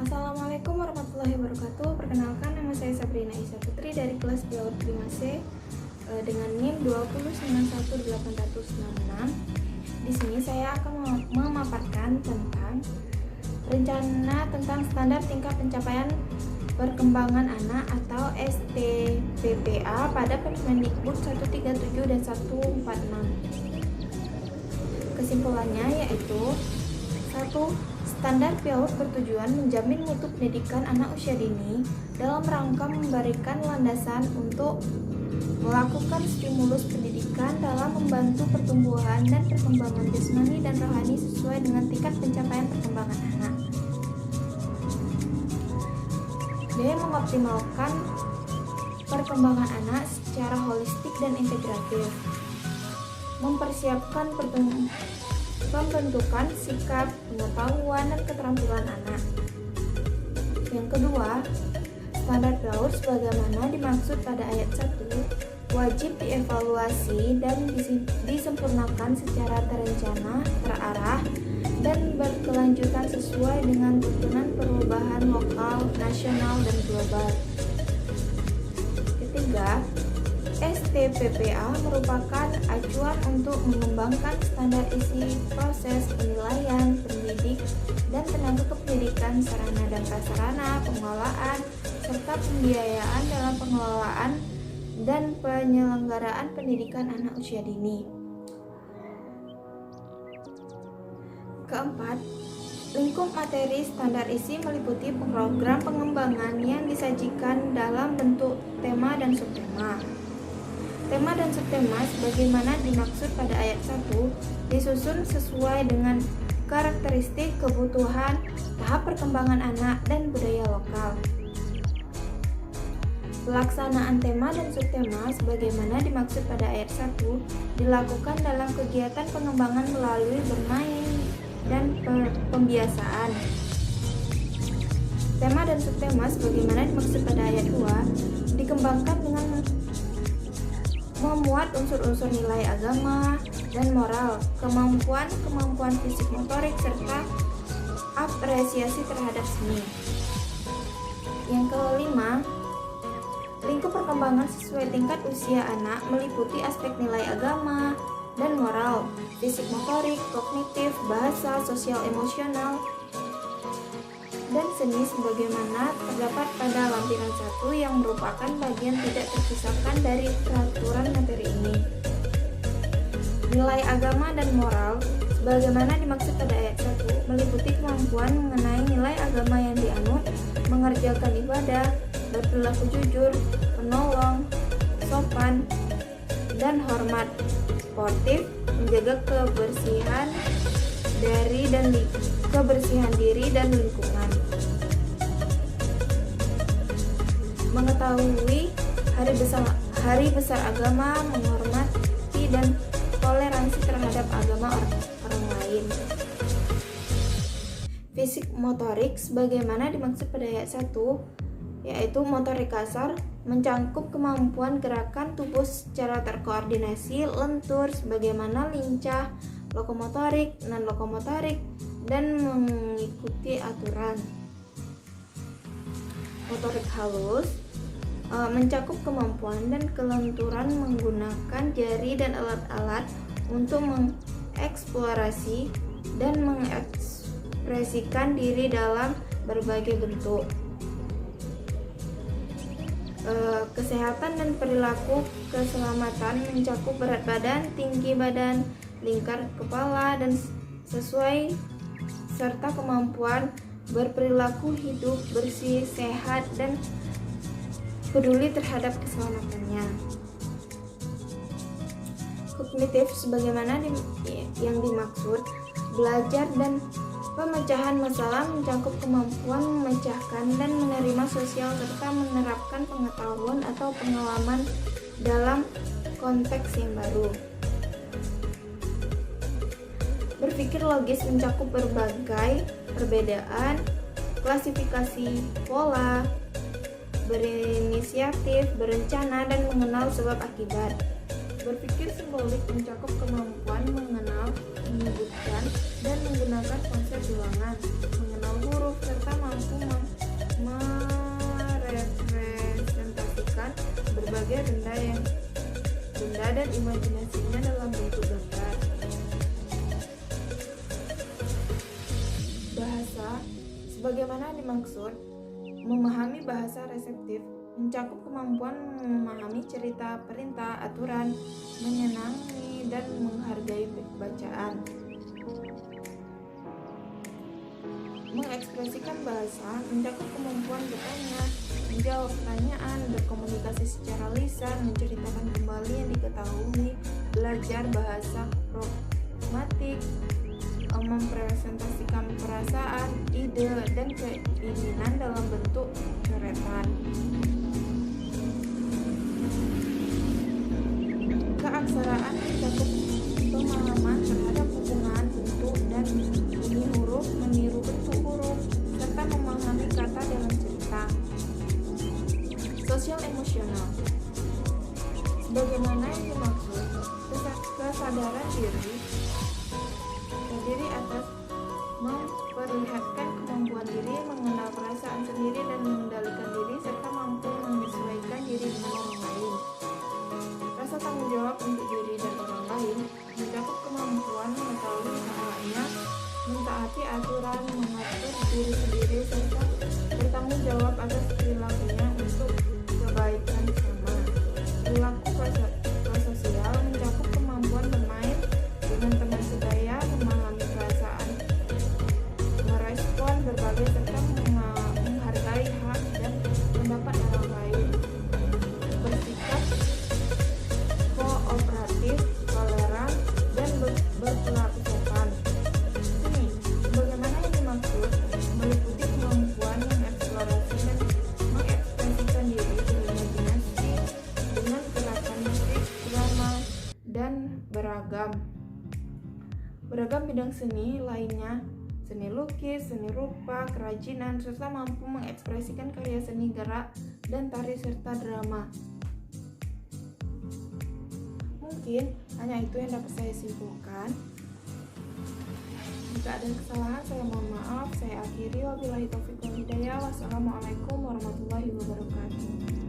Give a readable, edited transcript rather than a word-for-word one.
Assalamualaikum warahmatullahi wabarakatuh. Perkenalkan, nama saya Sabrina Isa Putri dari kelas PAUD 5C dengan NIM 2091866. Di sini saya akan memaparkan tentang rencana tentang standar tingkat pencapaian perkembangan anak atau STPPA pada Permendikbud 137 dan 146. Kesimpulannya yaitu 1. Standar PAUD bertujuan menjamin mutu pendidikan anak usia dini dalam rangka memberikan landasan untuk melakukan stimulus pendidikan dalam membantu pertumbuhan dan perkembangan jasmani dan rohani sesuai dengan tingkat pencapaian perkembangan anak. B. Mengoptimalkan perkembangan anak secara holistik dan integratif. Mempersiapkan pembentukan sikap, pengetahuan, dan keterampilan anak. Yang kedua, standar PAUD sebagaimana dimaksud pada ayat 1 wajib dievaluasi dan disempurnakan secara terencana, terarah, dan berkelanjutan sesuai dengan tuntunan perubahan lokal, nasional, dan global. Ketiga, STPPA merupakan acuan untuk mengembangkan standar isi proses penilaian, pendidik, dan tenaga kependidikan, sarana dan prasarana, pengelolaan, serta pembiayaan dalam pengelolaan dan penyelenggaraan pendidikan anak usia dini. Keempat, lingkup materi standar isi meliputi program pengembangan yang disajikan dalam bentuk tema dan subtema. Tema dan subtema sebagaimana dimaksud pada ayat 1 disusun sesuai dengan karakteristik, kebutuhan, tahap perkembangan anak, dan budaya lokal. Pelaksanaan tema dan subtema sebagaimana dimaksud pada ayat 1 dilakukan dalam kegiatan pengembangan melalui bermain dan pembiasaan. Tema dan subtema sebagaimana dimaksud pada ayat 2 dikembangkan dengan memuat unsur-unsur nilai agama dan moral, kemampuan fisik motorik, serta apresiasi terhadap seni. Yang kelima, lingkup perkembangan sesuai tingkat usia anak meliputi aspek nilai agama dan moral, fisik motorik, kognitif, bahasa, sosial emosional, dan seni sebagaimana terdapat pada lampiran 1 yang merupakan bagian tidak terpisahkan dari peraturan materi ini. Nilai agama dan moral sebagaimana dimaksud pada ayat 1 meliputi kemampuan mengenai nilai agama yang dianut, mengerjakan ibadah, berperilaku jujur, menolong, sopan, dan hormat, sportif, menjaga kebersihan diri dan lingkungan, mengetahui hari besar agama, menghormati dan toleransi terhadap agama orang lain. Fisik motorik sebagaimana dimaksud pada ayat 1 yaitu motorik kasar, mencangkup kemampuan gerakan tubuh secara terkoordinasi, lentur sebagaimana lincah, lokomotorik, non-lokomotorik, dan mengikuti aturan. Motorik halus mencakup kemampuan dan kelenturan menggunakan jari dan alat-alat untuk mengeksplorasi dan mengekspresikan diri dalam berbagai bentuk. Kesehatan dan perilaku keselamatan mencakup berat badan, tinggi badan, lingkar kepala, dan sesuai serta kemampuan berperilaku hidup bersih, sehat, dan peduli terhadap keselamatannya. Kognitif sebagaimana yang dimaksud belajar dan pemecahan masalah mencakup kemampuan memecahkan dan menerima sosial serta menerapkan pengetahuan atau pengalaman dalam konteks yang baru. Berpikir logis mencakup berbagai perbedaan, klasifikasi pola, berinisiatif, berencana, dan mengenal sebab akibat. Berpikir simbolik mencakup kemampuan mengenal, menyebutkan, dan menggunakan konsep bilangan, mengenal huruf, serta mampu merepresentasikan berbagai benda dan imajinasinya dalam bentuk gambar. Bahasa, sebagaimana dimaksud, memahami bahasa reseptif mencakup kemampuan memahami cerita, perintah, aturan, menyenangi, dan menghargai bacaan. Mengekspresikan bahasa mencakup kemampuan bertanya, menjawab pertanyaan, berkomunikasi secara lisan, menceritakan kembali yang diketahui, belajar bahasa pragmatik, mempresentasikan perasaan, ide, dan keinginan dalam bentuk coretan. Keaksaraan mencakup pemahaman terhadap hubungan bentuk dan bunyi huruf, meniru bentuk huruf, serta memahami kata dalam cerita. Sosial emosional, sebagaimana yang dimaksud, kesadaran diri terdiri atas memperlihatkan kemampuan diri mengenal perasaan sendiri dan mengendalikan diri, serta mampu menyesuaikan diri dengan orang lain. Rasa tanggung jawab untuk diri dan orang lain mencakup kemampuan mengetahui hak-haknya, mentaati aturan, mengatur diri sendiri, serta bertanggung jawab atas perilakunya untuk kebaikan bersama. Perilaku prososial mencakup kemampuan bermain dengan teman sebaya, memahami perasaan, merespon berbagai, serta menghargai hak dan pendapat orang lain. Bersikap kooperatif, toleran, dan berperilaku sopan. Seni, sebagaimana yang dimaksud, meliputi kemampuan mengeksplorasi dan mengekspresikan diri berimajinasi dengan gerakan musik, drama, dan beragam bidang seni lainnya, seni lukis, seni rupa, kerajinan, serta mampu mengekspresikan karya seni gerak dan tari serta drama. Mungkin hanya itu yang dapat saya simpulkan. Jika ada kesalahan, saya mohon maaf. Saya akhiri, wabillahi taufiq wal hidayah. Wassalamualaikum warahmatullahi wabarakatuh.